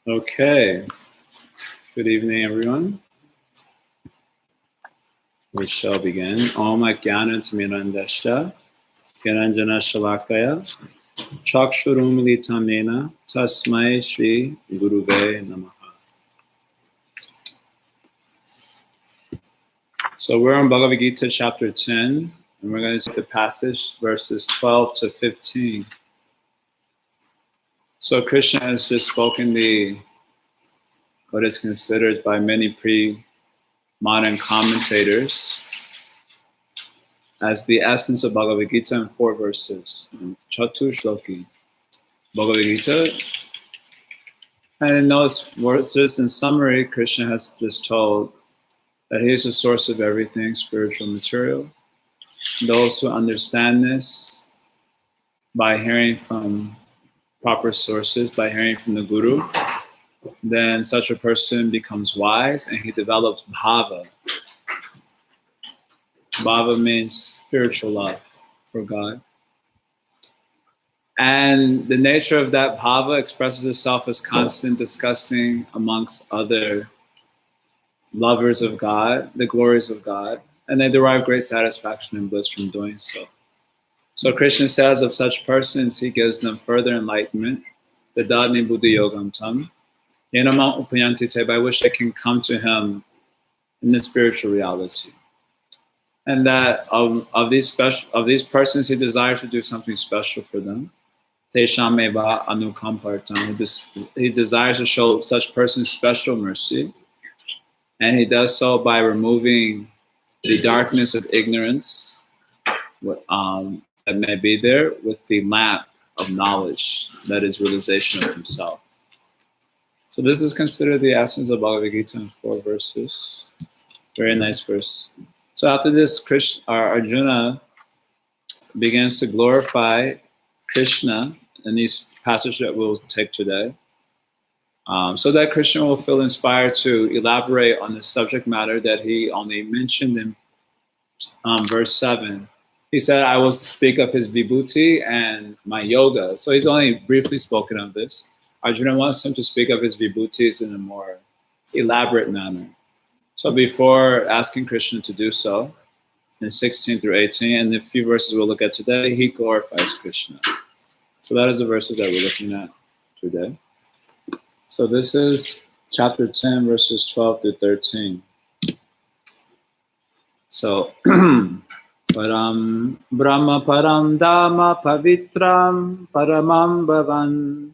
Okay. Good evening, everyone. We shall begin. Om Ajnana Timirandasya Niranjana Shalakaya Chakshurumilitam Nena Tasmai Shri Guruve Namaha. So we're on Bhagavad-Gita chapter 10, and we're going to see the passage verses 12 to 15. So Krishna has just spoken what is considered by many pre-modern commentators as the essence of Bhagavad-Gita in 4 verses. Chatu Shloki Bhagavad-Gita. And in those verses, in summary, Krishna has just told that he is the source of everything spiritual material. Those who understand this by hearing from proper sources, by hearing from the Guru, then such a person becomes wise and he develops bhava. Bhava means spiritual love for God. And the nature of that bhava expresses itself as constant discussing amongst other lovers of God, the glories of God, and they derive great satisfaction and bliss from doing so. So Krishna says of such persons, he gives them further enlightenment, the Dadni Buddhi Yogam Tam, Yenamam Upayantite, by which they can come to him in the spiritual reality. And that of these persons, he desires to do something special for them. Tesham eva anukampartam. He desires to show such persons special mercy. And he does so by removing the darkness of ignorance that may be there with the lamp of knowledge, that is realization of himself. So this is considered the essence of Bhagavad Gita in 4 verses. Very nice verse. So after this, Arjuna begins to glorify Krishna in these passages that we'll take today. So that Krishna will feel inspired to elaborate on the subject matter that he only mentioned in verse 7. He said, I will speak of his vibhuti and my yoga. So he's only briefly spoken of this. Arjuna wants him to speak of his vibhutis in a more elaborate manner. So before asking Krishna to do so, in 16 through 18, and the few verses we'll look at today, he glorifies Krishna. So that is the verses that we're looking at today. So this is chapter 10, verses 12 to 13. So, Param Brahma Param Dhamma Pavitram Paramam Bhavan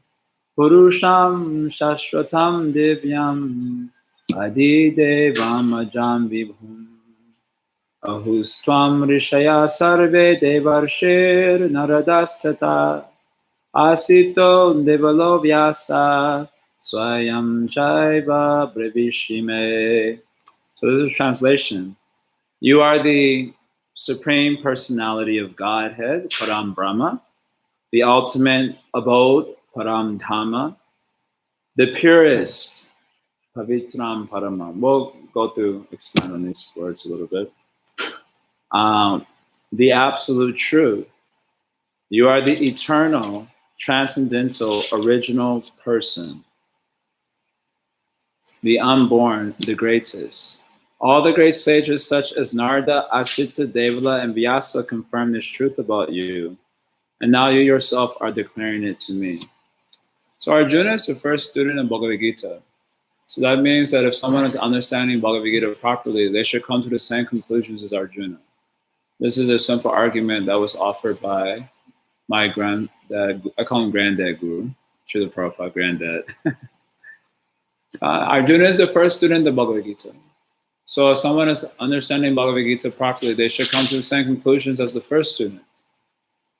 Purusham Shashwatam Divyam Adi Devam Ajam Vibhum Ahustvam Rishaya Sarve Devarshir Naradastata Asito Devalo Vyasa Swayam Chaiva Brevishime. So this is a translation. You are the Supreme Personality of Godhead, Param Brahma, the ultimate abode, Param Dhamma, the purest, Pavitram Paramam. We'll go through, expand on these words a little bit. The absolute truth. You are the eternal, transcendental, original person. The unborn, the greatest. All the great sages such as Narada, Asita, Devala, and Vyasa confirm this truth about you. And now you yourself are declaring it to me. So Arjuna is the first student in Bhagavad Gita. So that means that if someone is understanding Bhagavad Gita properly, they should come to the same conclusions as Arjuna. This is a simple argument that was offered by my granddad. I call him Granddad Guru. Srila Prabhupada, Granddad. Arjuna is the first student of Bhagavad Gita. So if someone is understanding Bhagavad Gita properly, they should come to the same conclusions as the first student.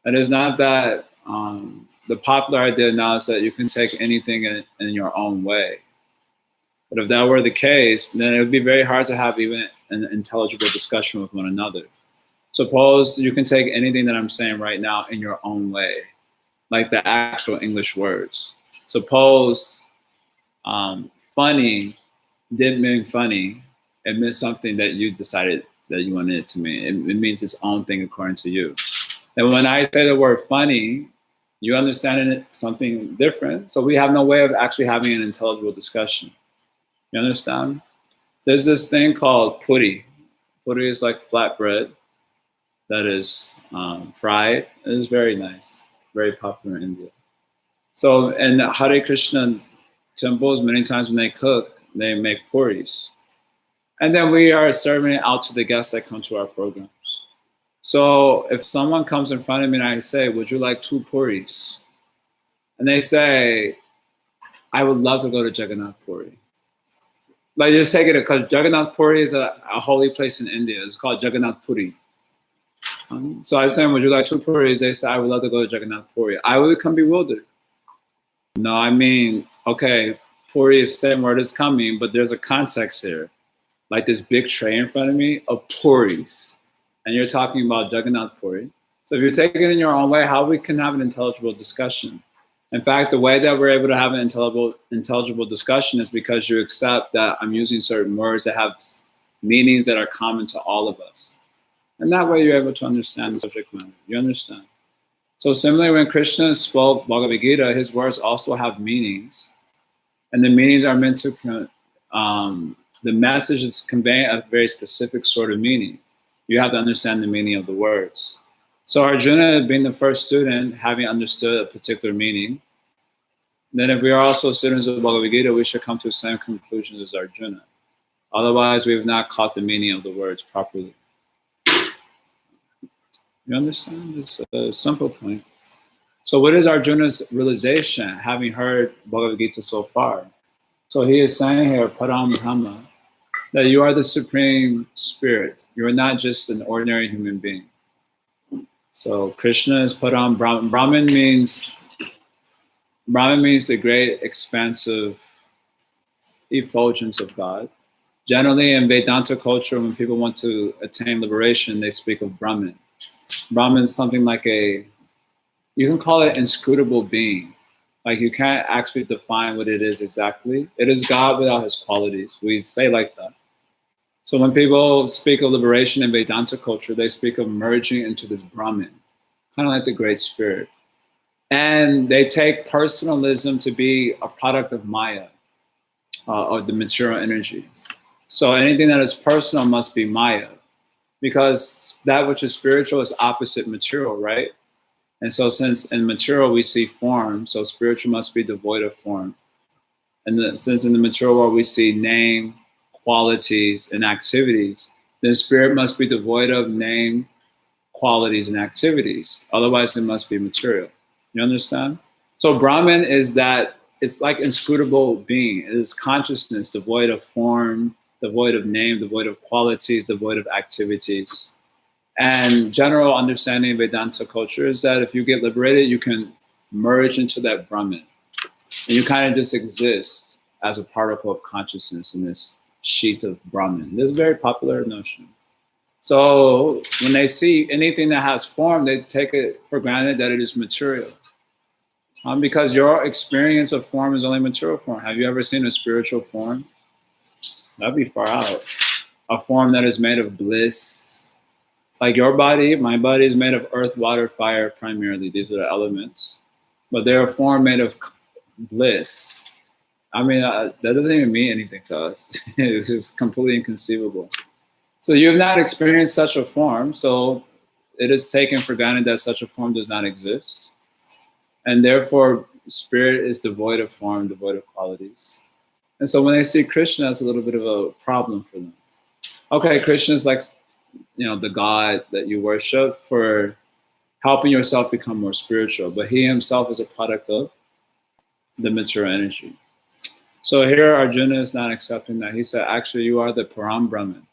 It is not that the popular idea now is that you can take anything in your own way. But if that were the case, then it would be very hard to have even an intelligible discussion with one another. Suppose you can take anything that I'm saying right now in your own way, like the actual English words. Suppose funny didn't mean funny. It meant something that you decided that you wanted it to mean. It means its own thing according to you. And when I say the word funny, You understand it something different. So we have no way of actually having an intelligible discussion. You understand? There's this thing called puri. Puri is like flatbread that is fried. It is very nice, very popular in India. So in Hare Krishna temples, many times when they cook, they make puris. And then we are serving it out to the guests that come to our programs. So if someone comes in front of me and I say, would you like 2 puris? And they say, I would love to go to Jagannath Puri. Like just take it because Jagannath Puri is a holy place in India. It's called Jagannath Puri. So I was saying, would you like 2 puris? They say, I would love to go to Jagannath Puri. I would become bewildered. No, I mean, okay, puri is the same word is coming, but there's a context here. Like this big tray in front of me of puris. And you're talking about Jagannath Puri. So if you take it in your own way, how we can have an intelligible discussion? In fact, the way that we're able to have an intelligible discussion is because you accept that I'm using certain words that have meanings that are common to all of us. And that way you're able to understand the subject matter. You understand? So similarly, when Krishna spoke Bhagavad-Gita, his words also have meanings. And the meanings are meant to, the message is conveying a very specific sort of meaning. You have to understand the meaning of the words. So Arjuna, being the first student, having understood a particular meaning, then if we are also students of Bhagavad-Gita, we should come to the same conclusions as Arjuna. Otherwise, we have not caught the meaning of the words properly. You understand? It's a simple point. So what is Arjuna's realization, having heard Bhagavad-Gita so far? So he is saying here, Param Brahma, that you are the supreme spirit. You are not just an ordinary human being. So Krishna is Param Brahman. Brahman means the great expansive effulgence of God. Generally in Vedanta culture, when people want to attain liberation, they speak of Brahman. Brahman is something like you can call it inscrutable being. Like you can't actually define what it is exactly. It is God without his qualities. We say like that. So when people speak of liberation in Vedanta culture, they speak of merging into this Brahman, kind of like the Great Spirit. And they take personalism to be a product of Maya, or the material energy. So anything that is personal must be Maya, because that which is spiritual is opposite material, right? And so since in material we see form, so spiritual must be devoid of form. And since in the material world we see name, qualities, and activities, then spirit must be devoid of name, qualities, and activities. Otherwise it must be material. You understand? So Brahman is that, it's like inscrutable being. It is consciousness devoid of form, devoid of name, devoid of qualities, devoid of activities. And general understanding of Vedanta culture is that if you get liberated, you can merge into that Brahman. And you kind of just exist as a particle of consciousness in this sheet of Brahman. This is a very popular notion. So when they see anything that has form, they take it for granted that it is material. Because your experience of form is only material form. Have you ever seen a spiritual form? That'd be far out. A form that is made of bliss. Like your body, my body is made of earth, water, fire primarily. These are the elements. But they're a form made of bliss. I mean, that doesn't even mean anything to us. It's completely inconceivable. So you have not experienced such a form, so it is taken for granted that such a form does not exist. And therefore, spirit is devoid of form, devoid of qualities. And so when they see Krishna, it's a little bit of a problem for them. Okay, Krishna is like, the God that you worship for helping yourself become more spiritual, but he himself is a product of the material energy. So here Arjuna is not accepting that. He said, actually, you are the Param Brahman.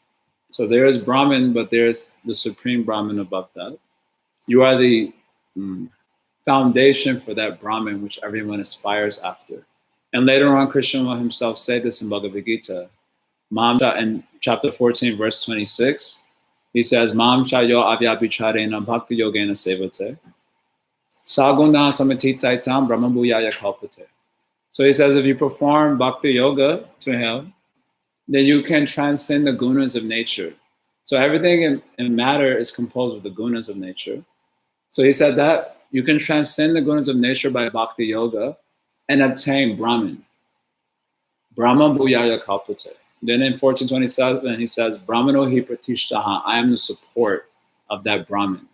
So there is Brahman, but there's the supreme Brahman above that. You are the foundation for that Brahman, which everyone aspires after. And later on, Krishna will himself say this in Bhagavad-Gita. In chapter 14, verse 26, he says, Mam chayo avyabhicharena bhakti yogena sevate saguna samatitaitam brahmabhuyaya kalpate. So he says, if you perform bhakti yoga to him, then you can transcend the gunas of nature. So everything in matter is composed of the gunas of nature. So he said that You can transcend the gunas of nature by bhakti yoga and obtain Brahman. Brahma Bhuyaya Kalpate. Then in 1427, he says, Brahmano hi pratishtaha. I am the support of that Brahman.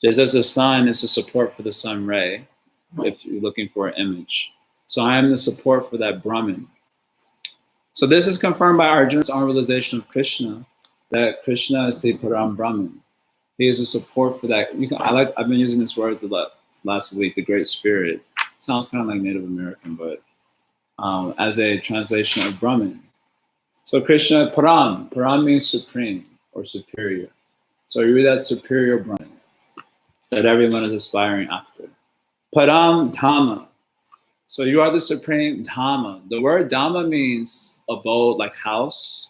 Just as the sun is the support for the sun ray, if you're looking for an image. So I am the support for that Brahman. So this is confirmed by Arjuna's own realization of Krishna, that Krishna is the Param Brahman. He is a support for that. I've been using this word last week, the Great Spirit. It sounds kind of like Native American, but as a translation of Brahman. So Krishna, Param means supreme or superior. So you're that superior Brahman that everyone is aspiring after. Param Dhamma. So you are the supreme Dhamma. The word Dhamma means abode, like house.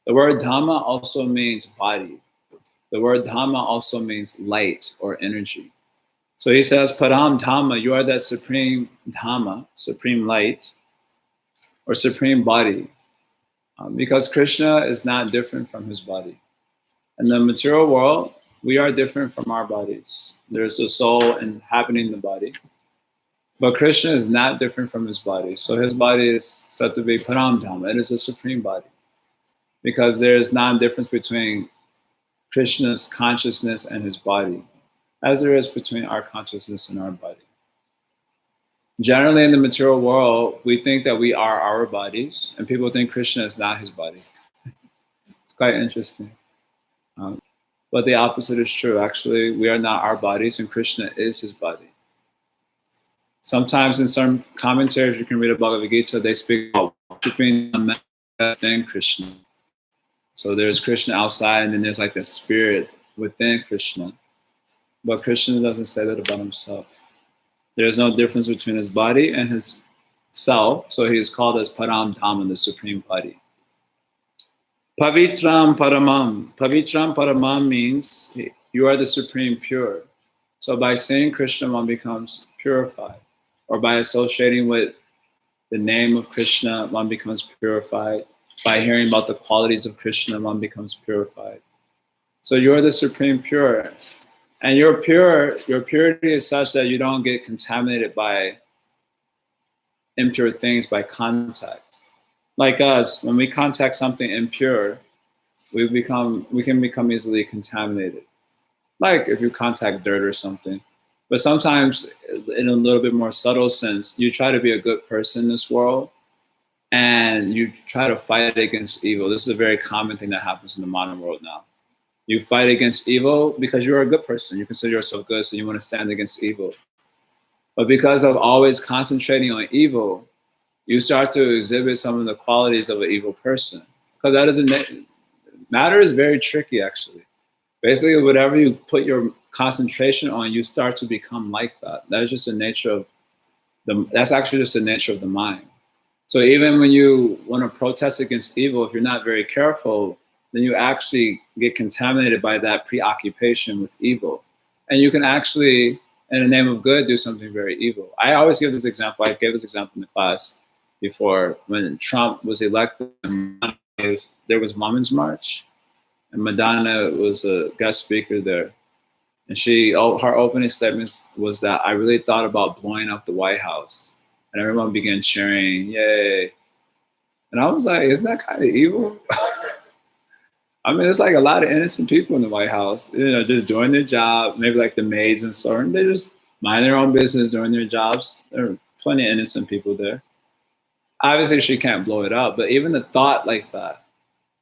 The word Dhamma also means body. The word Dhamma also means light or energy. So he says, Param Dhamma, you are that supreme Dhamma, supreme light, or supreme body. Because Krishna is not different from his body. In the material world, we are different from our bodies. There's a soul inhabiting the body. But Krishna is not different from his body. So his body is said to be Param Dhamma. It is a supreme body. Because there is non-difference between Krishna's consciousness and his body, as there is between our consciousness and our body. Generally in the material world, we think that we are our bodies, and people think Krishna is not his body. It's quite interesting. But the opposite is true. Actually, we are not our bodies, and Krishna is his body. Sometimes in some commentaries you can read about Bhagavad-Gita, they speak about worshiping within Krishna. So there's Krishna outside, and then there's like a spirit within Krishna. But Krishna doesn't say that about himself. There's no difference between his body and his self, so he is called as Param Dhamma, the supreme body. Pavitram Paramam. Pavitram Paramam means you are the supreme pure. So by saying Krishna, one becomes purified. Or by associating with the name of Krishna, one becomes purified. By hearing about the qualities of Krishna, one becomes purified. So you're the supreme pure. And you're pure, your purity is such that you don't get contaminated by impure things by contact. Like us, when we contact something impure, we can become easily contaminated. Like if you contact dirt or something. But sometimes, in a little bit more subtle sense, you try to be a good person in this world, and you try to fight against evil. This is a very common thing that happens in the modern world now. You fight against evil because you're a good person. You consider yourself good, so you want to stand against evil. But because of always concentrating on evil, you start to exhibit some of the qualities of an evil person. Because that doesn't matter is very tricky, actually. Basically, whatever you put your concentration on, you start to become like that. That's just the nature of that's actually just the nature of the mind. So even when you want to protest against evil, if you're not very careful, then you actually get contaminated by that preoccupation with evil. And you can actually, in the name of good, do something very evil. I always give this example. I gave this example in the class before. When Trump was elected, there was Women's March, and Madonna was a guest speaker there. And her opening statements was that I really thought about blowing up the White House. And everyone began cheering, yay. And I was like, isn't that kind of evil? I mean, it's like a lot of innocent people in the White House, just doing their job, maybe like the maids and so on. They just mind their own business doing their jobs. There are plenty of innocent people there. Obviously, she can't blow it up, but even the thought like that.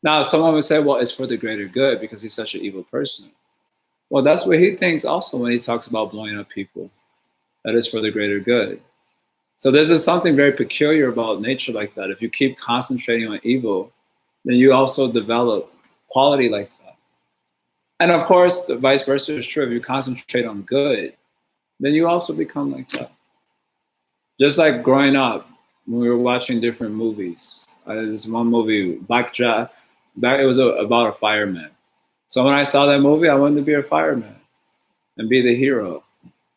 Now, someone would say, well, it's for the greater good because he's such an evil person. Well, that's what he thinks also when he talks about blowing up people. That is for the greater good. So there's something very peculiar about nature like that. If you keep concentrating on evil, then you also develop quality like that. And of course, the vice versa is true. If you concentrate on good, then you also become like that. Just like growing up, when we were watching different movies. There's one movie, Black Jeff, it was about a fireman. So when I saw that movie, I wanted to be a fireman and be the hero.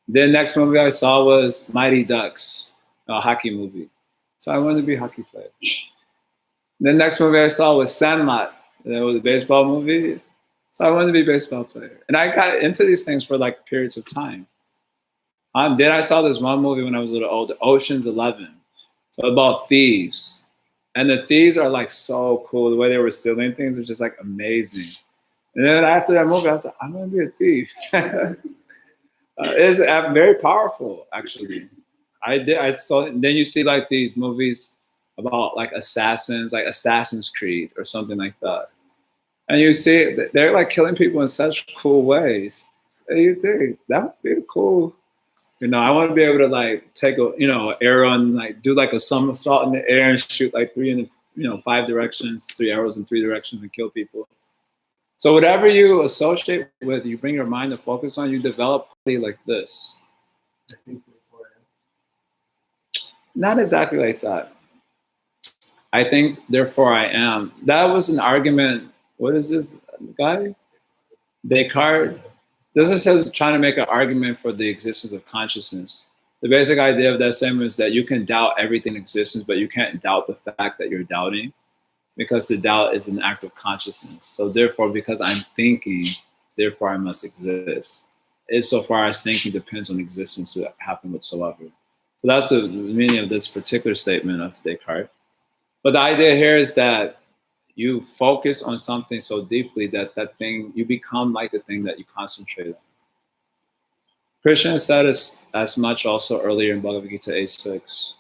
The next movie I saw was Mighty Ducks, a hockey movie. So I wanted to be a hockey player. The next movie I saw was Sandlot. It was a baseball movie. So I wanted to be a baseball player. And I got into these things for like periods of time. Then I saw this one movie when I was a little older, Ocean's 11. So about thieves. And the thieves are like so cool. The way they were stealing things was just like amazing. And then after that movie, I was like, I'm gonna be a thief. It's very powerful, actually. I saw. Then you see like these movies about like assassins, like Assassin's Creed or something like that, and you see they're like killing people in such cool ways. And you think that would be cool. I want to be able to like take a arrow and like do like a somersault in the air and shoot like 5 directions, 3 arrows in 3 directions and kill people. So whatever you associate with, you bring your mind to focus on, you develop like this. Not exactly like that. I think, therefore I am. That was an argument. What is this guy? Descartes. This is his trying to make an argument for the existence of consciousness. The basic idea of that statement is that you can doubt everything in existence, but you can't doubt the fact that you're doubting, because the doubt is an act of consciousness. So therefore, because I'm thinking, therefore I must exist. Insofar as thinking depends on existence to happen whatsoever. So that's the meaning of this particular statement of Descartes. But the idea here is that you focus on something so deeply that that thing, you become like the thing that you concentrate on. Krishna said as much also earlier in Bhagavad-Gita 8:6.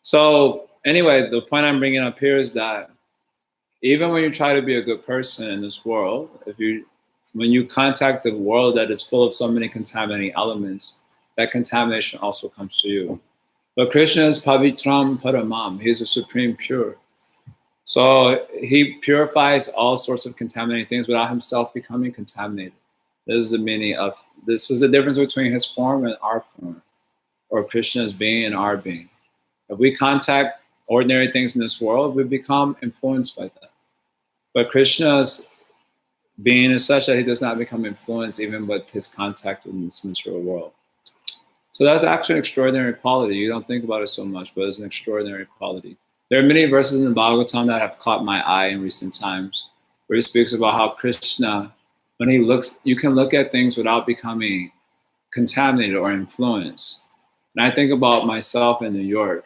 So anyway, the point I'm bringing up here is that even when you try to be a good person in this world, when you contact the world that is full of so many contaminating elements, that contamination also comes to you. But Krishna is Pavitram Paramam. He is a supreme pure. So he purifies all sorts of contaminating things without himself becoming contaminated. This is the meaning of, this is the difference between his form and our form, or Krishna's being and our being. If we contact ordinary things in this world, we become influenced by that. But Krishna's being is such that he does not become influenced even with his contact in this material world. So that's actually an extraordinary quality. You don't think about it so much, but it's an extraordinary quality. There are many verses in the Bhagavatam that have caught my eye in recent times, where he speaks about how Krishna, when he looks, you can look at things without becoming contaminated or influenced. And I think about myself in New York,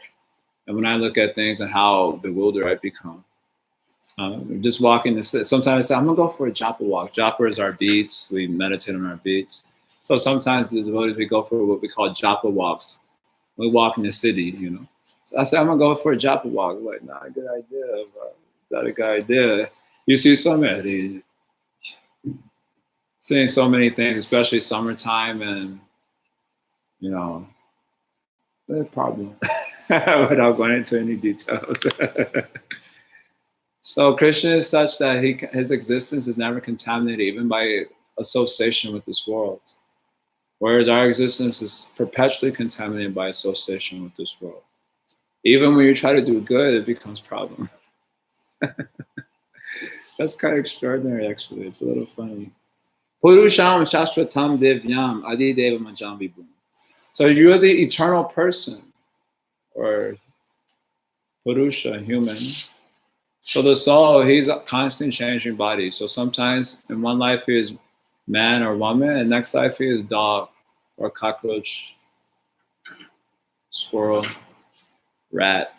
and when I look at things and how bewildered I become. Just walking, sometimes I say, I'm gonna go for a japa walk. Japa is our beats, we meditate on our beats. So sometimes the devotees, we go for what we call japa walks. We walk in the city, So I said, I'm gonna go for a japa walk. I'm like, not a good idea, bro. Not a good idea. You see seeing so many things, especially summertime, and the problem. Without going into any details. So Krishna is such that his existence is never contaminated, even by association with this world. Whereas our existence is perpetually contaminated by association with this world. Even when you try to do good, it becomes a problem. That's kind of extraordinary, actually. It's a little funny. Purusham shastratam devyam adi deva majam vibhum. So you're the eternal person, or Purusha, human. So the soul, he's constantly changing bodies. So sometimes in one life he is man or woman, and next life he is dog or cockroach, squirrel, rat.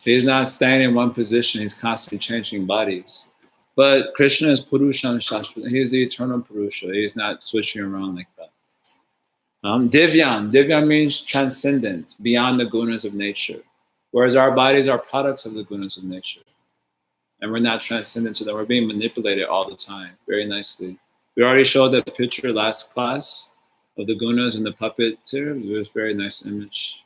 He's not staying in one position, he's constantly changing bodies. But Krishna is Purusha Shastra. He is the eternal Purusha. He is not switching around like that. Divyam means transcendent, beyond the gunas of nature. Whereas our bodies are products of the gunas of nature. And we're not transcendent to them. We're being manipulated all the time, very nicely. We already showed the picture last class of the gunas and the puppeteer. It was a very nice image.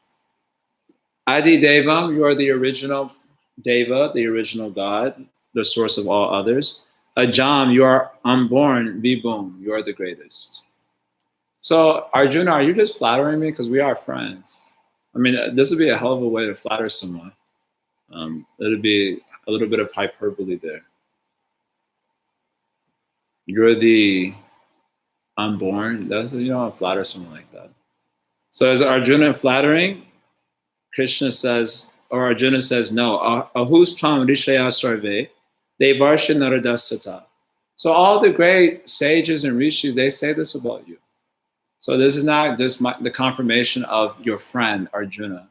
Adi Devam, you are the original Deva, the original God, the source of all others. Ajam, you are unborn. Vibhum, you are the greatest. So Arjuna, are you just flattering me? Because we are friends. I mean, this would be a hell of a way to flatter someone. It'd be a little bit of hyperbole there. You're the unborn. You don't flatter someone like that. So is Arjuna flattering? Krishna says, or Arjuna says, no. Ahus tvam rishaya sarve, devarsha naradastata. So all the great sages and rishis, they say this about you. So this is not just the confirmation of your friend Arjuna,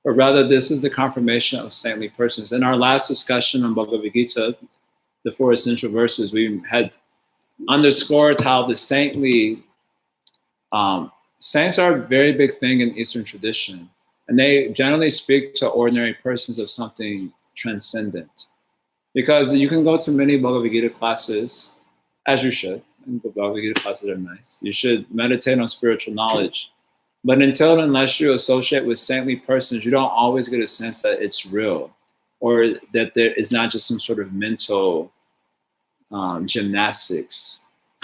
but rather this is the confirmation of saintly persons. In our last discussion on Bhagavad-Gita, the 4 essential verses, we had underscored how the saintly saints are a very big thing in Eastern tradition, and they generally speak to ordinary persons of something transcendent. Because you can go to many Bhagavad Gita classes, as you should, and the Bhagavad Gita classes are nice. You should meditate on spiritual knowledge. But until and unless you associate with saintly persons, you don't always get a sense that it's real, or that there is not just some sort of mental gymnastics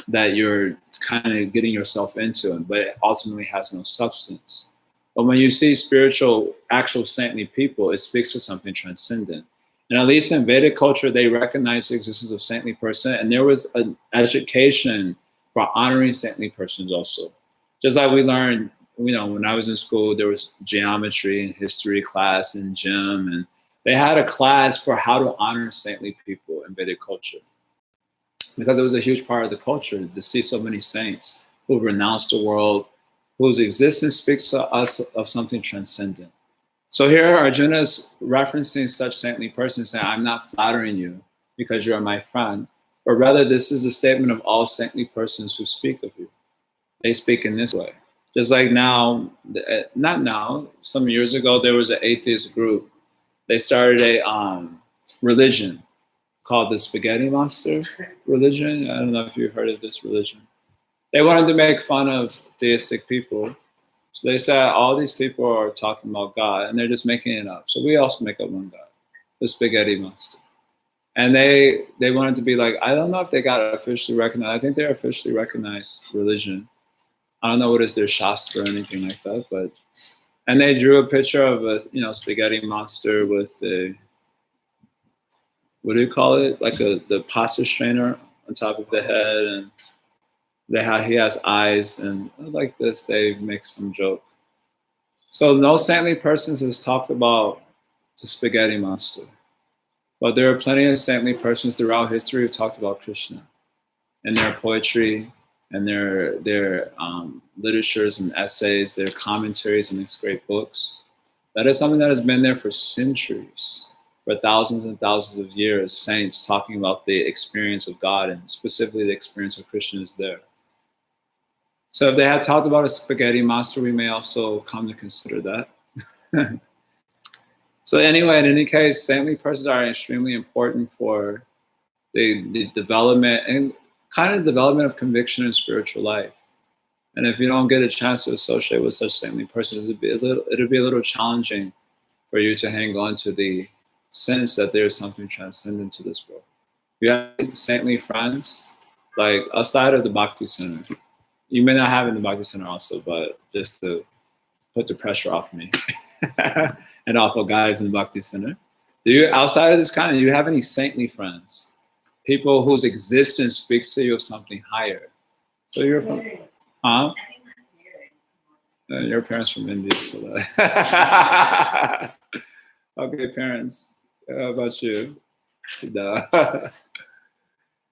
that you're kind of getting yourself into, but it ultimately has no substance. But when you see spiritual, actual saintly people, it speaks to something transcendent. And at least in Vedic culture, they recognize the existence of saintly person, and there was an education for honoring saintly persons also. Just like we learned, when I was in school, there was geometry and history class and gym, and they had a class for how to honor saintly people in Vedic culture. Because it was a huge part of the culture to see so many saints who renounced the world, whose existence speaks to us of something transcendent. So here Arjuna is referencing such saintly persons, saying, I'm not flattering you because you are my friend, but rather this is a statement of all saintly persons who speak of you. They speak in this way. Just like now, not now, some years ago, there was an atheist group. They started a religion called the Spaghetti Monster religion. I don't know if you've heard of this religion. They wanted to make fun of theistic people. So they said all these people are talking about God and they're just making it up. So we also make up one God, the Spaghetti Monster. And they wanted to be like, I don't know if they got officially recognized. I think they're officially recognized religion. I don't know what is their Shastra or anything like that, but, and they drew a picture of a, spaghetti monster with the, what do you call it? Like the pasta strainer on top of the head, and he has eyes, and like this, they make some joke. So no saintly persons has talked about the spaghetti monster, but there are plenty of saintly persons throughout history who talked about Krishna in their poetry and their literatures and essays, their commentaries and these great books. That is something that has been there for centuries, for thousands and thousands of years. Saints talking about the experience of God, and specifically the experience of Krishna is there. So if they had talked about a spaghetti monster, we may also come to consider that. So anyway, in any case, saintly persons are extremely important for the development and kind of development of conviction in spiritual life. And if you don't get a chance to associate with such saintly persons, it'll be a little challenging for you to hang on to the sense that there's something transcendent to this world. You have saintly friends, like outside of the Bhakti Center. You may not have it in the Bhakti Center also, but just to put the pressure off me and off of guys in the Bhakti Center. Do you, outside of this kind, do you have any saintly friends? People whose existence speaks to you of something higher. So you're from, huh? Your parents from India, so that. Okay, parents. How about you?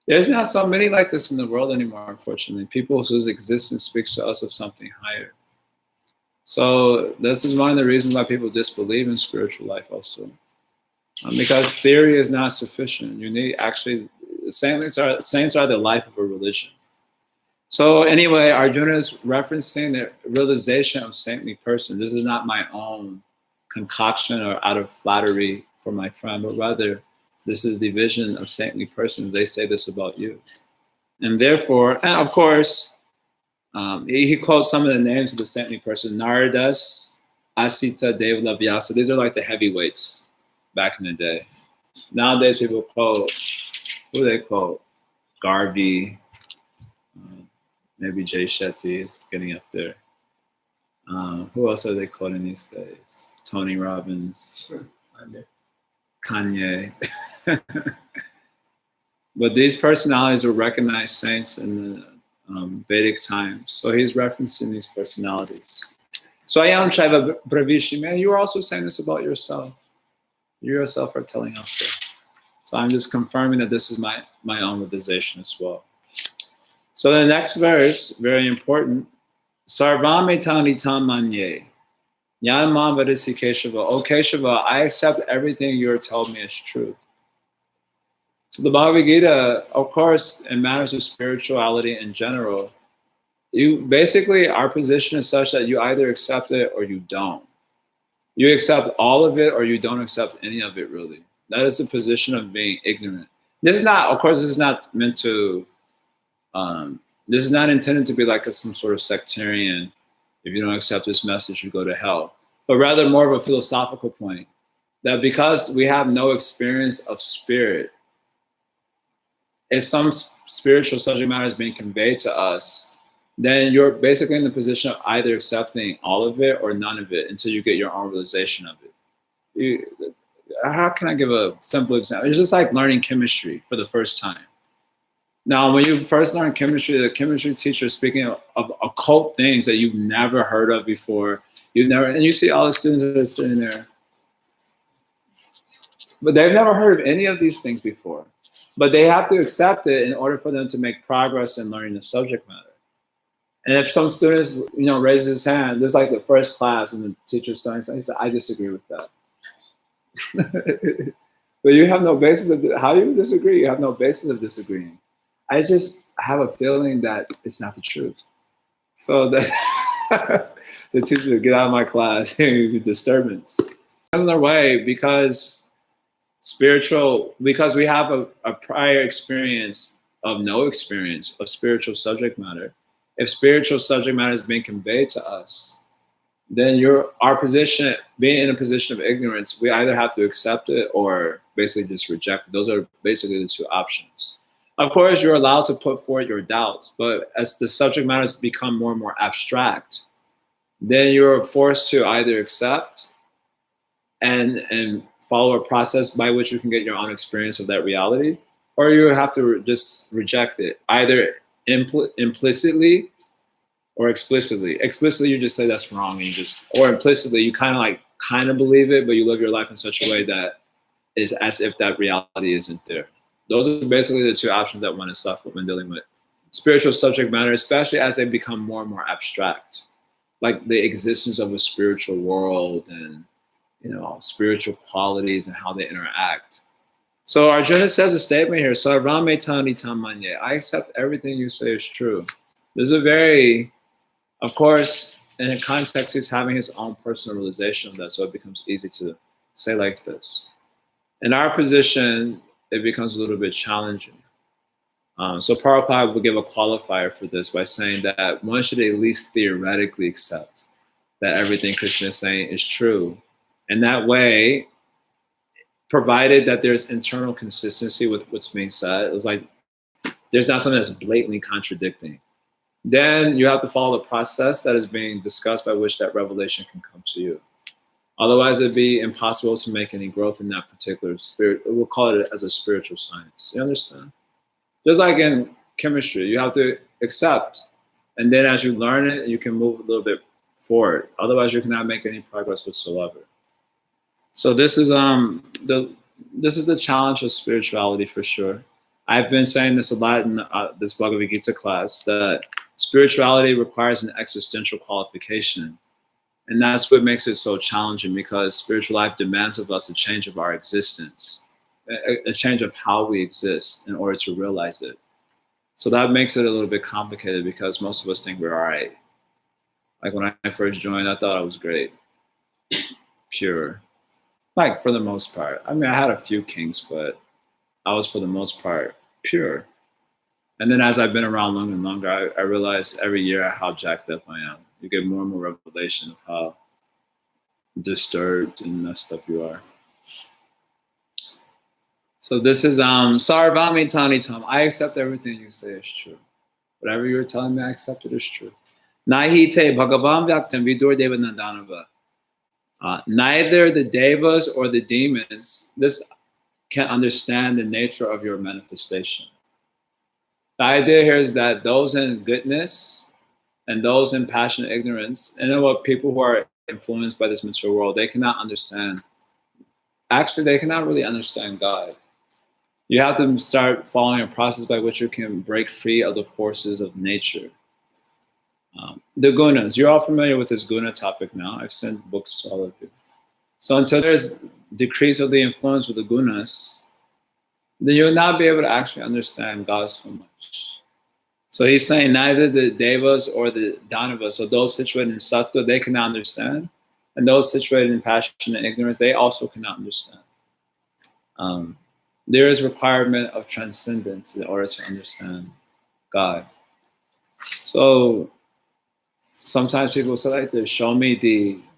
There's not so many like this in the world anymore, unfortunately. People whose existence speaks to us of something higher. So this is one of the reasons why people disbelieve in spiritual life also. Because theory is not sufficient. You need actually, saints are the life of a religion. So anyway, Arjuna is referencing the realization of saintly person. This is not my own concoction or out of flattery for my friend, but rather this is the vision of saintly persons. They say this about you. And therefore, and of course, he quotes some of the names of the saintly persons: Naradas, Asita, Devla, Vyasa. These are like the heavyweights back in the day. Nowadays, people quote, who they quote? Garvey, maybe Jay Shetty is getting up there. Who else are they quoting these days? Tony Robbins, sure. Kanye. But these personalities were recognized saints in the Vedic times. So he's referencing these personalities. So Ayam Chaiva Bravishi, man, you were also saying this about yourself. You yourself are telling us that. So I'm just confirming that this is my own realization as well. So the next verse, very important. Sarvametani tamanye. Yanman vadisi Keshava. O Keshava, I accept everything you're telling me is truth. So the Bhagavad-Gita, of course, in matters of spirituality in general, you basically, our position is such that you either accept it or you don't. You accept all of it or you don't accept any of it, really. That is the position of being ignorant. This is not, of course, this is not meant to, this is not intended to be like some sort of sectarian, if you don't accept this message, you go to hell. But rather more of a philosophical point, that because we have no experience of spirit, if some spiritual subject matter is being conveyed to us, then you're basically in the position of either accepting all of it or none of it until you get your own realization of it. How can I give a simple example? It's just like learning chemistry for the first time. Now, when you first learn chemistry, the chemistry teacher is speaking of occult things that you've never heard of before. And you see all the students that are sitting there, but they've never heard of any of these things before. But they have to accept it in order for them to make progress in learning the subject matter. And if some students, raises his hand, this is like the first class, and the teacher's saying something, he said, I disagree with that. But you have no basis of, how do you disagree? You have no basis of disagreeing. I just have a feeling that it's not the truth. So the teacher would get out of my class, disturbance. Similar way, because we have a prior experience of no experience of spiritual subject matter. If spiritual subject matter is being conveyed to us, then our position, being in a position of ignorance, we either have to accept it or basically just reject it. Those are basically the two options. Of course, you're allowed to put forward your doubts, but as the subject matters become more and more abstract, then you're forced to either accept and follow a process by which you can get your own experience of that reality, or you have to just reject it, either implicitly or explicitly. Explicitly, you just say that's wrong, and or implicitly, you kind of believe it, but you live your life in such a way that is as if that reality isn't there. Those are basically the two options that one is left with when dealing with spiritual subject matter, especially as they become more and more abstract, like the existence of a spiritual world and spiritual qualities and how they interact. So Arjuna says a statement here, Sarvametani tamanye, I accept everything you say is true. There's a very, of course, in a context, he's having his own personal realization of that, so it becomes easy to say like this. In our position, it becomes a little bit challenging. So Prabhupada will give a qualifier for this by saying that one should at least theoretically accept that everything Krishna is saying is true. And that way, provided that there's internal consistency with what's being said, it's like there's not something that's blatantly contradicting. Then you have to follow the process that is being discussed by which that revelation can come to you. Otherwise, it'd be impossible to make any growth in that particular spirit. We'll call it as a spiritual science. You understand? Just like in chemistry, you have to accept. And then as you learn it, you can move a little bit forward. Otherwise, you cannot make any progress whatsoever. So this is the challenge of spirituality for sure. I've been saying this a lot in this Bhagavad-Gita class, that spirituality requires an existential qualification. And that's what makes it so challenging, because spiritual life demands of us a change of our existence, a change of how we exist in order to realize it. So that makes it a little bit complicated, because most of us think we're all right. Like when I first joined, I thought I was great, pure. Like for the most part. I mean, I had a few kinks, but I was for the most part pure. And then as I've been around longer and longer, I realized every year how jacked up I am. You get more and more revelation of how disturbed and messed up you are. So this is Sarvami Tani Tam. I accept everything you say is true. Whatever you're telling me, I accept it as true. Nahi te Bhagavan Vyaktam Vidur Deva Nandanava. Neither the devas or the demons can understand the nature of your manifestation. The idea here is that those in goodness and those in passionate ignorance, and what people who are influenced by this material world, they cannot understand. Actually, they cannot really understand God. You have to start following a process by which you can break free of the forces of nature. The gunas, you're all familiar with this guna topic now. I've sent books to all of you. So until there's decrease of the influence with the gunas, then you'll not be able to actually understand God so much. So he's saying neither the devas or the danavas, so those situated in sattva, they cannot understand. And those situated in passion and ignorance, they also cannot understand. There is requirement of transcendence in order to understand God. So sometimes people say like this,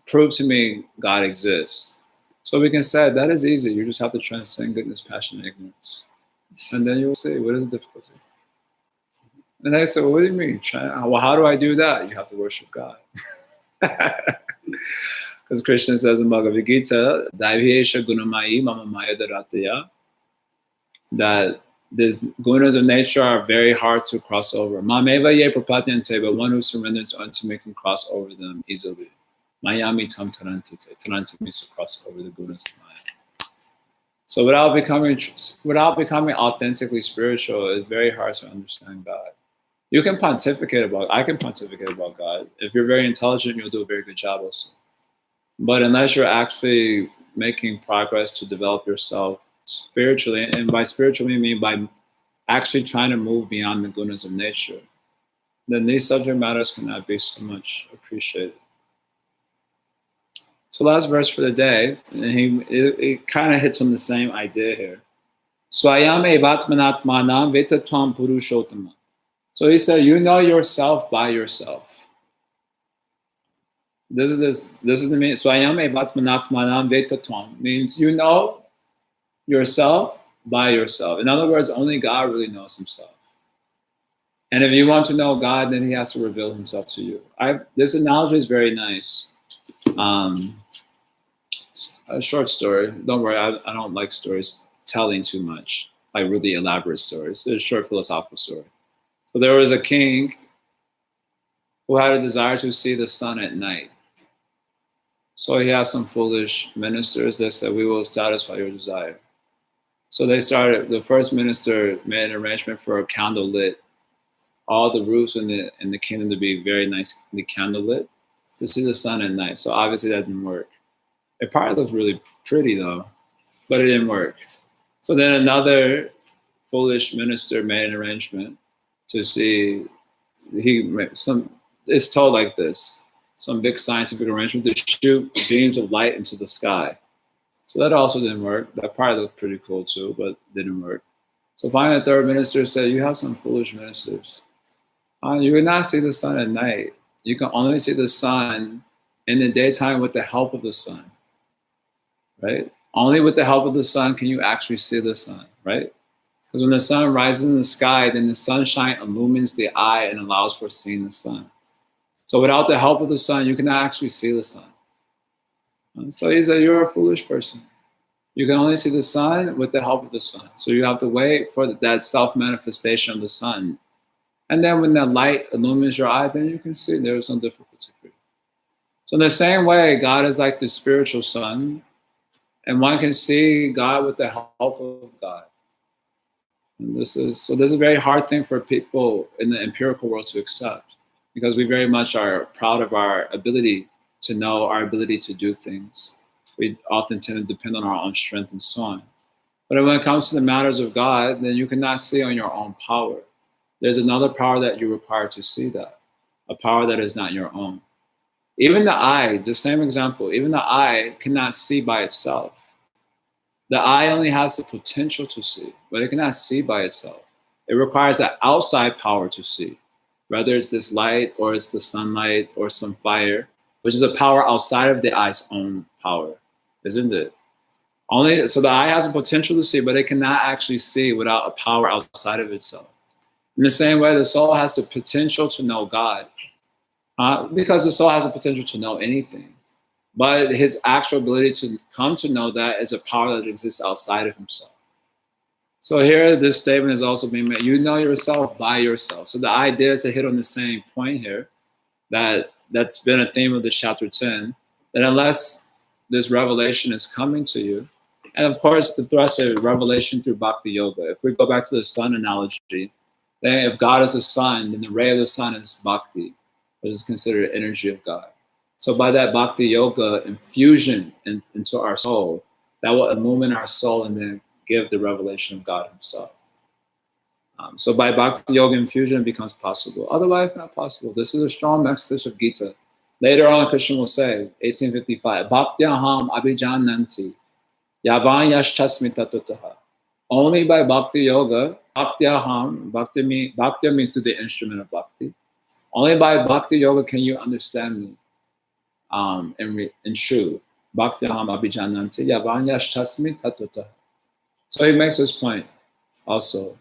prove to me God exists. So we can say that is easy. You just have to transcend goodness, passion, and ignorance. And then you'll see, what is the difficulty? And I said, well, what do you mean? Well, how do I do that? You have to worship God. Because Krishna says in Bhagavad-Gita, that these gunas of nature are very hard to cross over. Mameva ye prapatyante, but one who surrenders unto me can cross over them easily. Mayami tam tarantite. Taranta means to cross over the gunas of Maya. So without becoming authentically spiritual, it's very hard to understand God. You can pontificate about, I can pontificate about God. If you're very intelligent, you'll do a very good job also. But unless you're actually making progress to develop yourself spiritually, and by spiritually I mean by actually trying to move beyond the gunas of nature, then these subject matters cannot be so much appreciated. So last verse for the day, and it kind of hits on the same idea here. Swayam evatmanatmanam vetatvam purushottama. So he said, you know yourself by yourself. This is the meaning. Swayam evatmanatmanam vetatvam means you know yourself by yourself. In other words, only God really knows himself. And if you want to know God, then he has to reveal himself to you. This analogy is very nice. A short story. Don't worry, I don't like stories telling too much, like really elaborate stories. It's a short philosophical story. So there was a king who had a desire to see the sun at night. So he had some foolish ministers that said, we will satisfy your desire. So the first minister made an arrangement for a candle lit, all the roofs in the kingdom to be very nicely candle lit to see the sun at night. So obviously that didn't work. It probably looked really pretty though, but it didn't work. So then another foolish minister made an arrangement to see, it's told like this, some big scientific arrangement to shoot beams of light into the sky. So that also didn't work. That probably looked pretty cool too, but didn't work. So finally the third minister said, you have some foolish ministers. You would not see the sun at night. You can only see the sun in the daytime with the help of the sun, right? Only with the help of the sun can you actually see the sun, right? Because when the sun rises in the sky, then the sunshine illumines the eye and allows for seeing the sun. So without the help of the sun, you cannot actually see the sun. And so he said, you're a foolish person. You can only see the sun with the help of the sun. So you have to wait for that self-manifestation of the sun. And then when that light illumines your eye, then you can see there is no difficulty for you. So in the same way, God is like the spiritual sun, and one can see God with the help of God. And this is a very hard thing for people in the empirical world to accept, because we very much are proud of our ability to know, our ability to do things. We often tend to depend on our own strength and so on. But when it comes to the matters of God, then you cannot see on your own power. There's another power that you require to see that, a power that is not your own. Even the eye, the same example, even the eye cannot see by itself. The eye only has the potential to see, but it cannot see by itself. It requires an outside power to see, whether it's this light or it's the sunlight or some fire, which is a power outside of the eye's own power, isn't it? So the eye has a potential to see, but it cannot actually see without a power outside of itself. In the same way, the soul has the potential to know God, because the soul has the potential to know anything. But his actual ability to come to know that is a power that exists outside of himself. So here, this statement is also being made. You know yourself by yourself. So the idea is to hit on the same point here, that's been a theme of this chapter 10, that unless this revelation is coming to you, and of course, the thrust of revelation through bhakti yoga. If we go back to the sun analogy, then if God is the sun, then the ray of the sun is bhakti. which is considered energy of God. So by that bhakti yoga infusion into our soul, that will illumine our soul and then give the revelation of God himself. So by bhakti yoga infusion, it becomes possible. Otherwise, not possible. This is a strong message of Gita. Later on, Krishna will say, 1855, Bhaktyaham abhijananti yavan yashtasmi tatutaha. Only by bhakti yoga, Bhaktyaham, bhakti means to the instrument of bhakti. Only by bhakti yoga can you understand me in truth. Bhaktyaham abhijananti yavan yashtasmi tatutaha. So he makes this point also.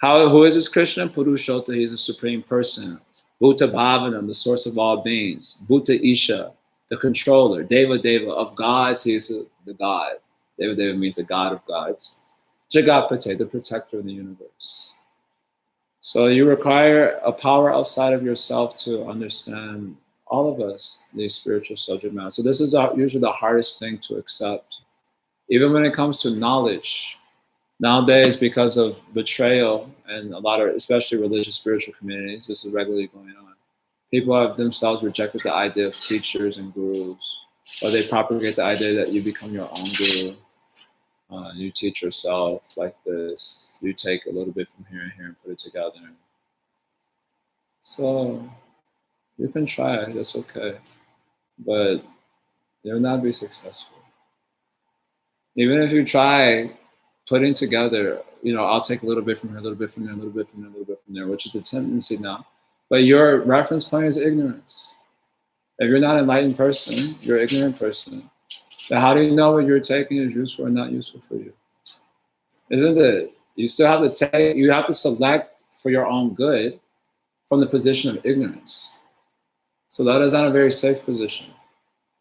Who is this Krishna? Purushotta, he is the supreme person. Bhuta Bhavanam, the source of all beings. Bhuta Isha, the controller. Deva Deva, of gods, he is the God. Deva Deva means the God of gods. Jagapate, the protector of the universe. So you require a power outside of yourself to understand all of us, these spiritual subject matter. So this is usually the hardest thing to accept. Even when it comes to knowledge. Nowadays, because of betrayal and a lot of, especially religious spiritual communities, this is regularly going on. People have themselves rejected the idea of teachers and gurus, or they propagate the idea that you become your own guru. You teach yourself like this. You take a little bit from here and here and put it together. So you can try, that's okay. But you'll not be successful. Even if you try putting together, I'll take a little bit from here, a little bit from there, a little bit from there, a little bit from there, which is a tendency now. But your reference point is ignorance. If you're not an enlightened person, you're an ignorant person. Then how do you know what you're taking is useful or not useful for you? Isn't it? You still have to take, you have to select for your own good from the position of ignorance. So that is not a very safe position.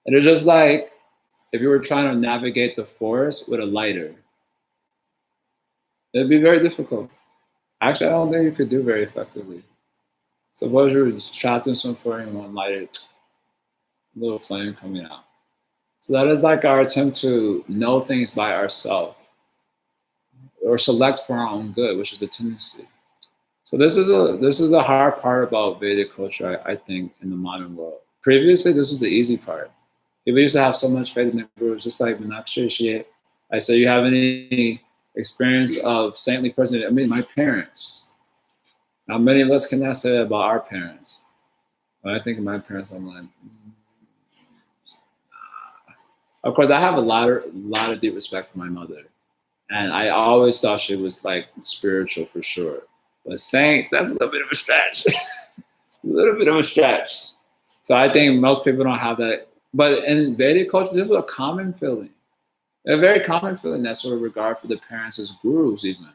And it's just like if you were trying to navigate the forest with a lighter. It'd be very difficult. Actually, I don't think you could do very effectively. Suppose you're trapped in some forest and one lighter, a little flame coming out. So that is like our attempt to know things by ourselves or select for our own good, which is a tendency. So this is the hard part about Vedic culture, I think, in the modern world. Previously, this was the easy part. People used to have so much faith in the gurus, just like Meenakshi. I say, you have any experience of saintly person? I mean, my parents. Now, many of us cannot say that about our parents. When I think of my parents, I'm like, Of course, I have a lot of deep respect for my mother, and I always thought she was like spiritual for sure. But saint, that's a little bit of a stretch. A little bit of a stretch. So I think most people don't have that. But in Vedic culture, this was a common feeling. A very common feeling, that sort of regard for the parents as gurus even.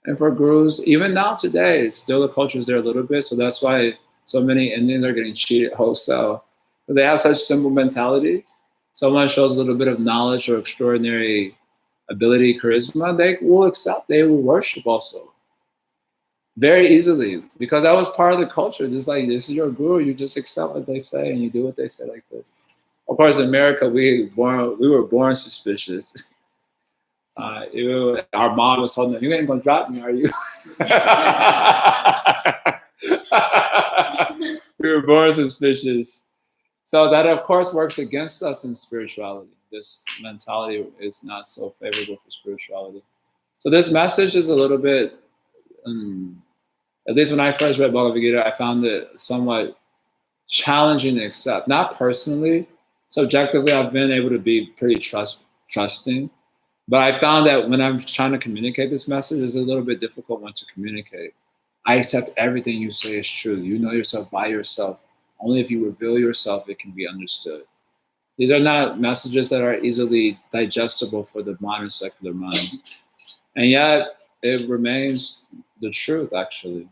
And for gurus, even now today, still the culture is there a little bit. So that's why so many Indians are getting cheated wholesale. Because they have such simple mentality. Someone shows a little bit of knowledge or extraordinary ability, charisma, they will accept, they will worship also. Very easily, because that was part of the culture. Just like, this is your guru, you just accept what they say and you do what they say like this. Of course, in America, we were born suspicious. Our mom was telling them, "You ain't gonna drop me, are you?" We were born suspicious. So that, of course, works against us in spirituality. This mentality is not so favorable for spirituality. So this message is a little bit, at least when I first read Bhagavad-Gita, I found it somewhat challenging to accept. Not personally. Subjectively, I've been able to be pretty trusting. But I found that when I'm trying to communicate this message, it's a little bit difficult one to communicate. I accept everything you say is true. You know yourself by yourself. Only if you reveal yourself, it can be understood. These are not messages that are easily digestible for the modern secular mind. And yet, it remains the truth, actually.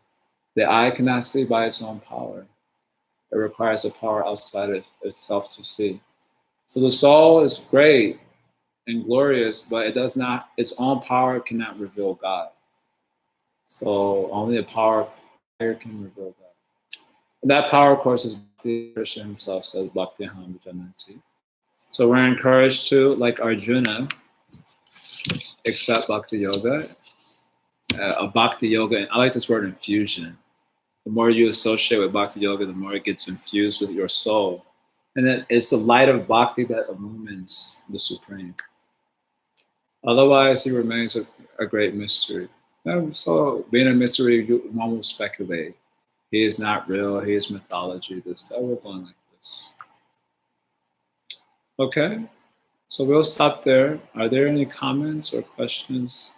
The eye cannot see by its own power. It requires a power outside of itself to see. So the soul is great and glorious, but it does not, its own power cannot reveal God. So only a power higher can reveal God. And that power, of course, is Bhakti. Krishna himself says, Bhaktyaham Vijananti. So we're encouraged to, like Arjuna, accept Bhakti Yoga. A Bhakti Yoga, and I like this word infusion. The more you associate with Bhakti Yoga, the more it gets infused with your soul. And then it's the light of Bhakti that illumines the Supreme. Otherwise, he remains a great mystery. And so, being a mystery, one will speculate. He is not real, he is mythology, this, that. We're going like this. Okay, so we'll stop there. Are there any comments or questions?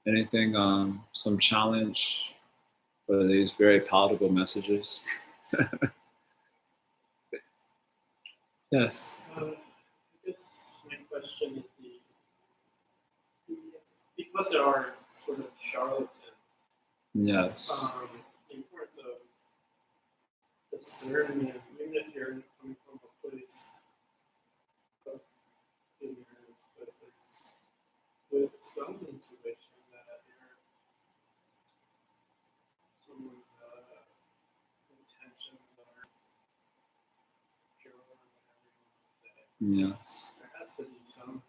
Anything, some challenge for these very palatable messages? Yes. I guess my question is because there are sort of charlatans. Yes. In terms of discernment, even if you're coming from a place of ignorance, but it's with some intuition that someone's intentions are pure or whatever you want to say. Yes. There has to be some,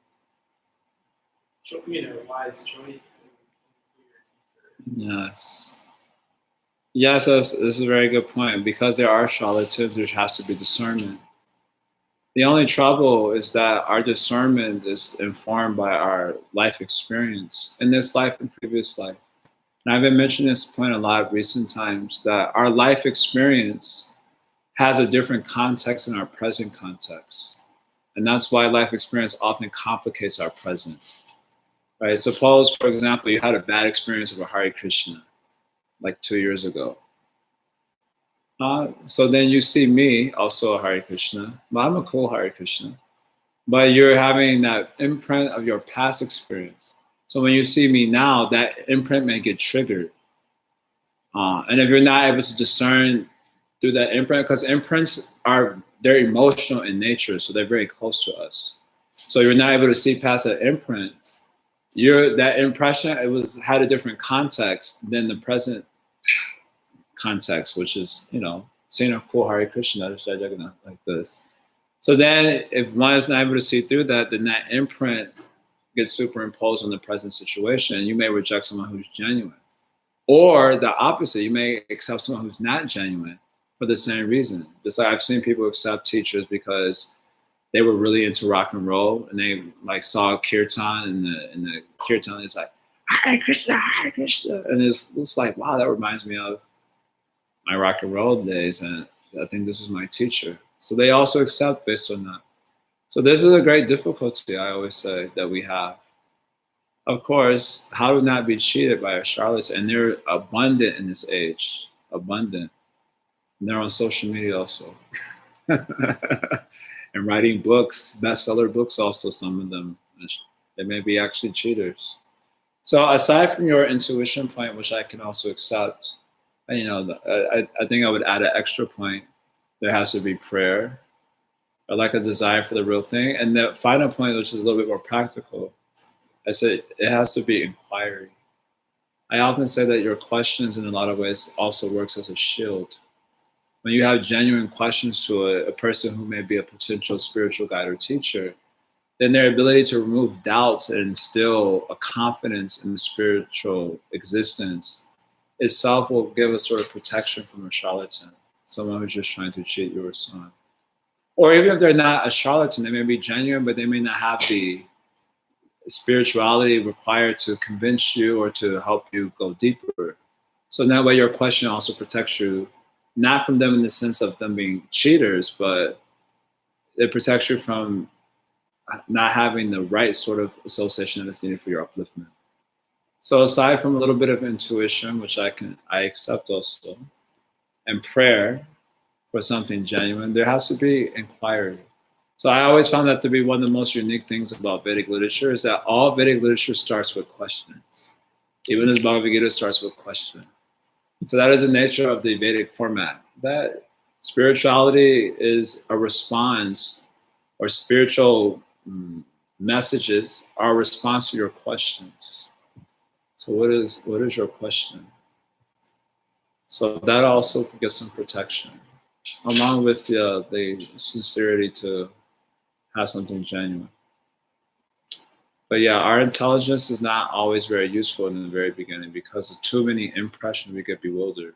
wise choice in your teacher. Yes. Yes, this is a very good point. Because there are charlatans, there has to be discernment. The only trouble is that our discernment is informed by our life experience in this life and previous life. And I've been mentioning this point a lot recent times, that our life experience has a different context in our present context. And that's why life experience often complicates our present. Right? Suppose, for example, you had a bad experience of a Hare Krishna, like 2 years ago. So then you see me, also a Hare Krishna, but I'm a cool Hare Krishna. But you're having that imprint of your past experience. So when you see me now, that imprint may get triggered. And if you're not able to discern through that imprint, because imprints they're emotional in nature, so they're very close to us. So you're not able to see past that imprint. That impression, had a different context than the present context, which is, seeing a cool Hare Krishna like this. So then if one is not able to see through that, then that imprint gets superimposed on the present situation, and you may reject someone who's genuine. Or the opposite, you may accept someone who's not genuine for the same reason. Just like I've seen people accept teachers because they were really into rock and roll, and they like saw kirtan, and the kirtan is like Hare Krishna, Hare Krishna, and it's like, wow, that reminds me of my rock and roll days, and I think this is my teacher. So they also accept based on that. So this is a great difficulty, I always say, that we have. Of course, how to not be cheated by a charlatan, and they're abundant in this age, abundant. And they're on social media also. And writing books, bestseller books also, some of them. They may be actually cheaters. So aside from your intuition point, which I can also accept, I think I would add an extra point. There has to be prayer, or like a desire for the real thing. And the final point, which is a little bit more practical, I said it has to be inquiry. I often say that your questions in a lot of ways also works as a shield. When you have genuine questions to a person who may be a potential spiritual guide or teacher, then their ability to remove doubts and instill a confidence in the spiritual existence itself will give a sort of protection from a charlatan, someone who's just trying to cheat you or so on. Or even if they're not a charlatan, they may be genuine, but they may not have the spirituality required to convince you or to help you go deeper. So in that way, your question also protects you, not from them in the sense of them being cheaters, but it protects you from not having the right sort of association that is needed for your upliftment. So aside from a little bit of intuition, which I accept also, and prayer for something genuine, there has to be inquiry. So I always found that to be one of the most unique things about Vedic literature, is that all Vedic literature starts with questions. Even as Bhagavad-Gita starts with questions. So that is the nature of the Vedic format, that spirituality is a response, or spiritual messages are a response to your questions. So what is your question? So that also gives some protection, along with the sincerity to have something genuine. But yeah, our intelligence is not always very useful in the very beginning, because of too many impressions we get bewildered.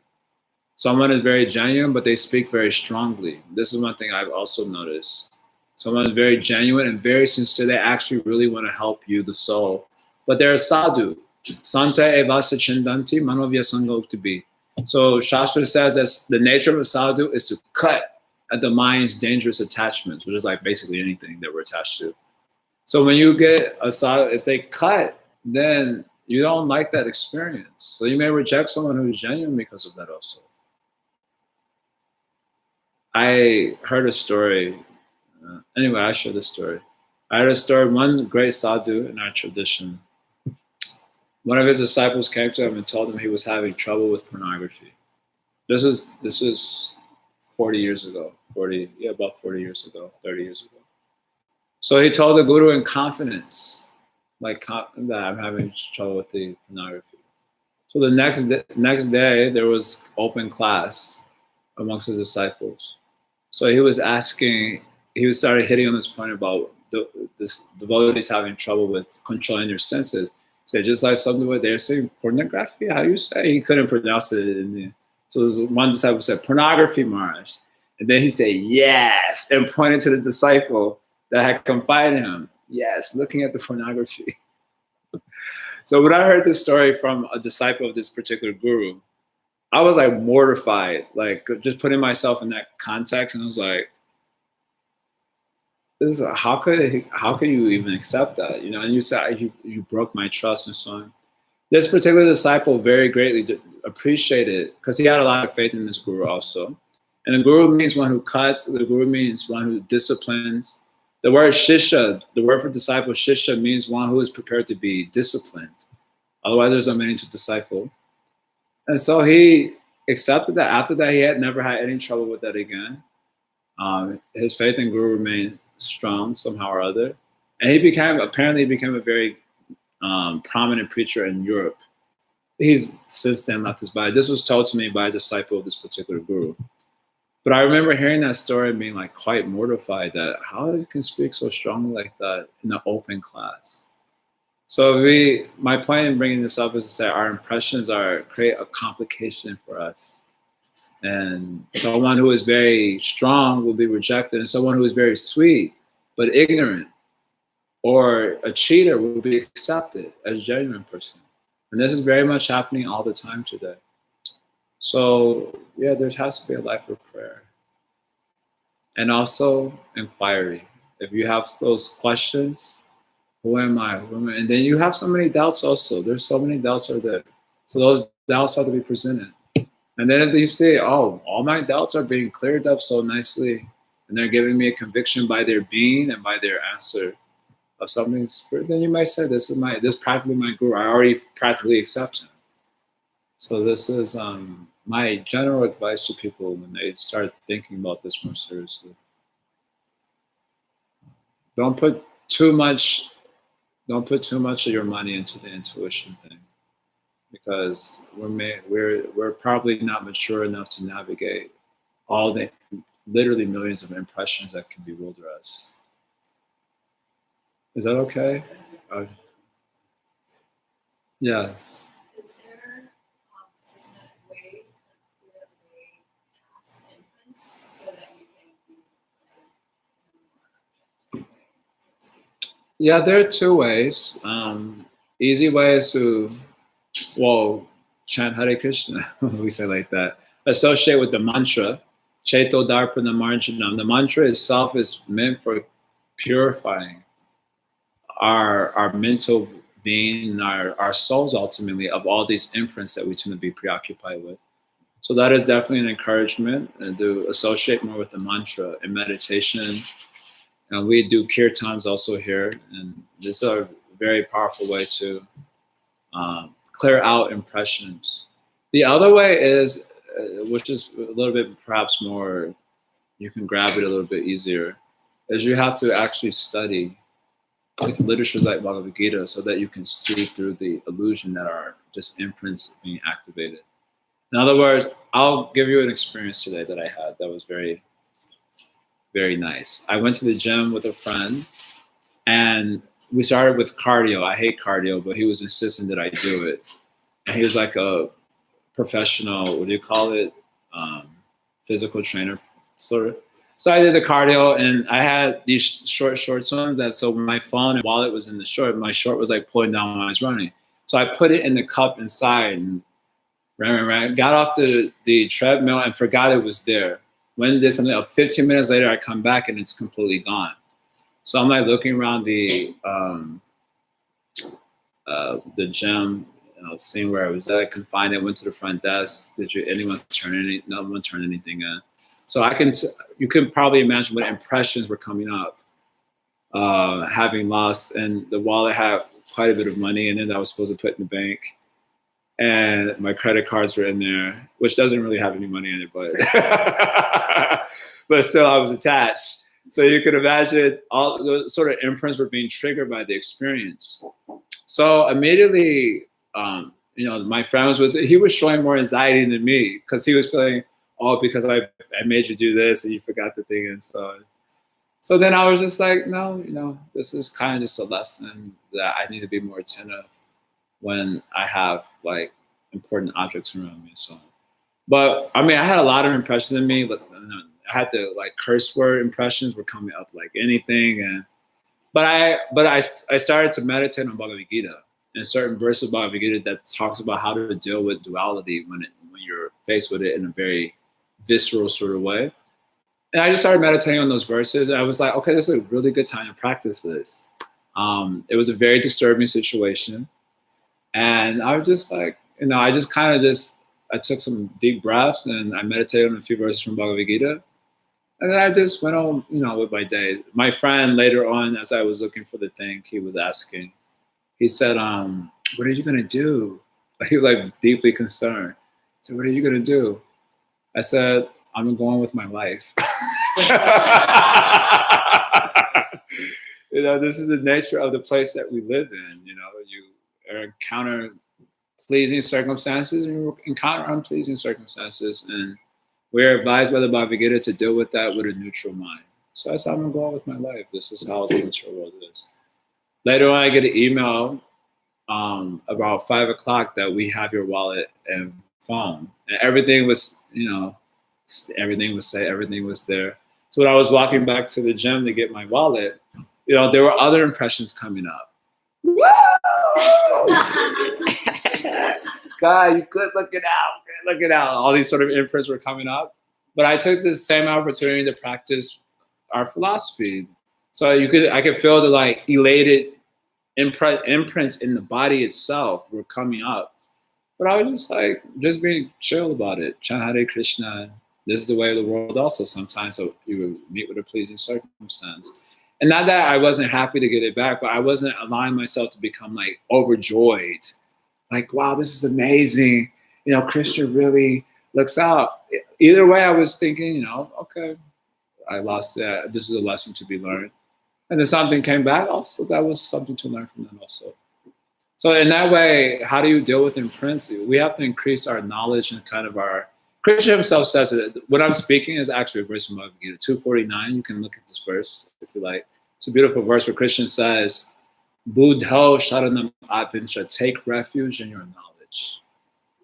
Someone is very genuine, but they speak very strongly. This is one thing I've also noticed. Someone is very genuine and very sincere. They actually really want to help you, the soul. But they're a sadhu. Santa evasa chindanti manovya sangoktibi. So Shastra says that the nature of a sadhu is to cut at the mind's dangerous attachments, which is like basically anything that we're attached to. So when you get a sadhu, if they cut, then you don't like that experience. So you may reject someone who is genuine because of that also. I heard a story. Anyway, I share this story. I heard a story. One great sadhu in our tradition, one of his disciples came to him and told him he was having trouble with pornography. This was 40 years ago. About 40 years ago, 30 years ago. So he told the guru in confidence, that I'm having trouble with the pornogaphy. So the next day there was open class amongst his disciples. So he started hitting on this point about this devotees having trouble with controlling their senses. He said, just like something what they're saying, pornography, how do you say? He couldn't pronounce it. So one disciple said, pornography, Maharaj. And then he said, yes, and pointed to the disciple that had confided in him. Yes, looking at the pornography. So when I heard this story from a disciple of this particular guru, I was like mortified, like just putting myself in that context. And I was like, how could you even accept that? And you said you broke my trust and so on. This particular disciple very greatly appreciated, because he had a lot of faith in this guru also. And the guru means one who cuts, the guru means one who disciplines. The word shishya, the word for disciple, shishya, means one who is prepared to be disciplined. Otherwise, there's no meaning to disciple. And so he accepted that. After that, he had never had any trouble with that again. His faith in guru remained strong somehow or other. And he apparently became a very prominent preacher in Europe. He's since then left his body. This was told to me by a disciple of this particular guru. But I remember hearing that story and being like quite mortified that how he can speak so strongly like that in an open class. So my point in bringing this up is to say our impressions create a complication for us. And someone who is very strong will be rejected, and someone who is very sweet but ignorant or a cheater will be accepted as a genuine person. And this is very much happening all the time today. So yeah, there has to be a life of prayer. And also inquiry. If you have those questions, who am I? And then you have so many doubts also. There's so many doubts are there. So those doubts have to be presented. And then if you say, oh, all my doubts are being cleared up so nicely, and they're giving me a conviction by their being and by their answer of something, then you might say, this is practically my guru. I already practically accept him. So this is my general advice to people when they start thinking about this more seriously. Don't put too much of your money into the intuition thing, because we're probably not mature enough to navigate all the literally millions of impressions that can bewilder us. Is that okay? Yes. Is there a systematic way to clear away past imprints so that you can be present in a more objective way, so to speak? Yeah, there are two ways. Easy way is to, chant Hare Krishna, we say like that. Associate with the mantra, Cheto Darpana Marjanam. The mantra itself is meant for purifying our mental being, our souls ultimately, of all these imprints that we tend to be preoccupied with. So that is definitely an encouragement to associate more with the mantra in meditation. And we do kirtans also here, and this is a very powerful way to clear out impressions. The other way is, which is a little bit perhaps more, you can grab it a little bit easier, is you have to actually study literatures like Bhagavad-Gita so that you can see through the illusion that are just imprints being activated. In other words, I'll give you an experience today that I had that was very, very nice. I went to the gym with a friend and we started with cardio. I hate cardio, but he was insisting that I do it. And he was like a professional, what do you call it? physical trainer, sort of. So I did the cardio, and I had these short shorts on. That so my phone and wallet was in the short. My short was like pulling down when I was running. So I put it in the cup inside and ran. Got off the treadmill and forgot it was there. When did something? 15 minutes later, I come back and it's completely gone. So I'm like looking around the gym, seeing where I was at. I couldn't find it. Went to the front desk. Anyone turn any? No one turned anything in. So you can probably imagine what impressions were coming up, having lost, and the wallet had quite a bit of money in it that I was supposed to put in the bank, and my credit cards were in there, which doesn't really have any money in it, but still I was attached. So you could imagine all the sort of imprints were being triggered by the experience. So immediately, my friend he was showing more anxiety than me because he was feeling, oh, because I made you do this and you forgot the thing. And so then I was just like, no, this is kind of just a lesson that I need to be more attentive when I have like important objects around me. So, but I mean, I had a lot of impressions in me. I had the like curse word impressions were coming up like anything. But I started to meditate on Bhagavad-Gita and certain verses of Bhagavad-Gita that talks about how to deal with duality when you're faced with it in a very visceral sort of way. And I just started meditating on those verses, and I was like, okay, this is a really good time to practice this. It was a very disturbing situation, and I was just like, I just kind of I took some deep breaths and I meditated on a few verses from Bhagavad-Gita, and then I just went on, with my day. My friend later on, as I was looking for the thing, he was asking, he said, what are you gonna do? He was like deeply concerned. So what are you gonna do? I said, I'm going with my life. This is the nature of the place that we live in. You encounter pleasing circumstances and you encounter unpleasing circumstances. And we're advised by the Bhagavad Gita to deal with that with a neutral mind. So I said, I'm going with my life. This is how the material world is. Later on, I get an email about 5 o'clock that we have your wallet and phone. And everything was, everything was safe, everything was there. So when I was walking back to the gym to get my wallet, there were other impressions coming up. Whoa! God, you could look it out. All these sort of imprints were coming up. But I took the same opportunity to practice our philosophy. So I could feel the like elated imprints in the body itself were coming up. But I was just being chill about it. Chant Hare Krishna. This is the way of the world also sometimes. So you would meet with a pleasing circumstance. And not that I wasn't happy to get it back, but I wasn't allowing myself to become like overjoyed. Like, wow, this is amazing. Krishna really looks out. Either way, I was thinking, okay, I lost that. This is a lesson to be learned. And then something came back also. That was something to learn from them also. So in that way, how do you deal with imprints? We have to increase our knowledge and kind of our... Krishna himself says that what I'm speaking is actually a verse from Bhagavad-Gita, 249. You can look at this verse if you like. It's a beautiful verse where Krishna says, Buddho sharanam advincha, take refuge in your knowledge.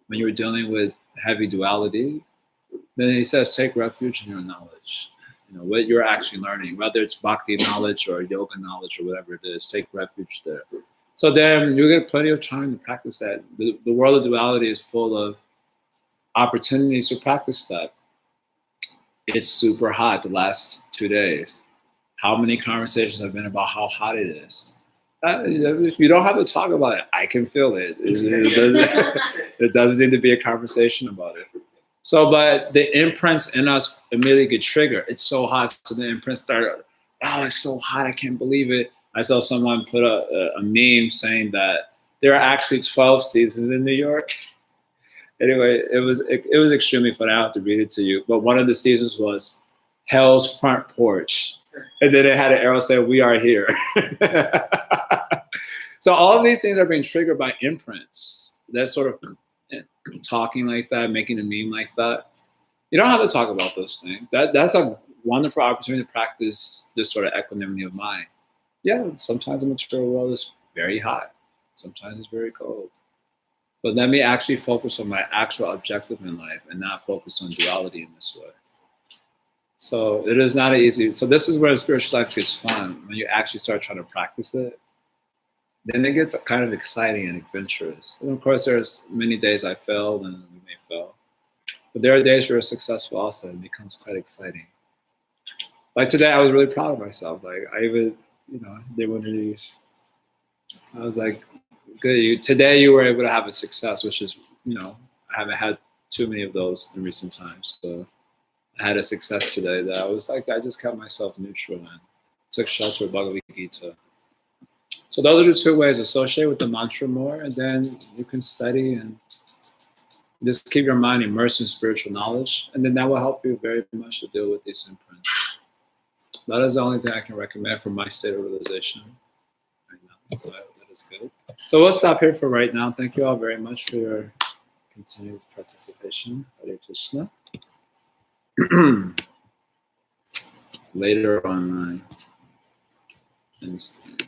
When you're dealing with heavy duality, then he says, take refuge in your knowledge. What you're actually learning, whether it's bhakti knowledge or yoga knowledge or whatever it is, take refuge there. So then you get plenty of time to practice that. The world of duality is full of opportunities to practice that. It's super hot the last 2 days. How many conversations have been about how hot it is? You don't have to talk about it. I can feel it. It doesn't need to be a conversation about it. So, but the imprints in us immediately get triggered. It's so hot. So the imprints start, oh, it's so hot. I can't believe it. I saw someone put a meme saying that there are actually 12 seasons in New York. Anyway, it was extremely fun. I have to read it to you. But one of the seasons was Hell's Front Porch. And then it had an arrow saying, we are here. So all of these things are being triggered by imprints. That sort of talking like that, making a meme like that. You don't have to talk about those things. That's a wonderful opportunity to practice this sort of equanimity of mind. Yeah, sometimes the material world is very hot. Sometimes it's very cold. But let me actually focus on my actual objective in life and not focus on duality in this way. So it is not easy. So this is where spiritual life gets fun, when you actually start trying to practice it. Then it gets kind of exciting and adventurous. And of course, there's many days I failed and we may fail. But there are days where you're successful also. It becomes quite exciting. Like today, I was really proud of myself. Like I even, did one of these. I was like, good. Today you were able to have a success, which is, I haven't had too many of those in recent times. So I had a success today that I was like, I just kept myself neutral and took shelter of Bhagavad-Gita. So those are the two ways: associate with the mantra more, and then you can study and just keep your mind immersed in spiritual knowledge, and then that will help you very much to deal with these imprints. That is the only thing I can recommend for my state of realization right now. So I hope that is good. So we'll stop here for right now. Thank you all very much for your continued participation. Hare Krishna. Later on my Instagram.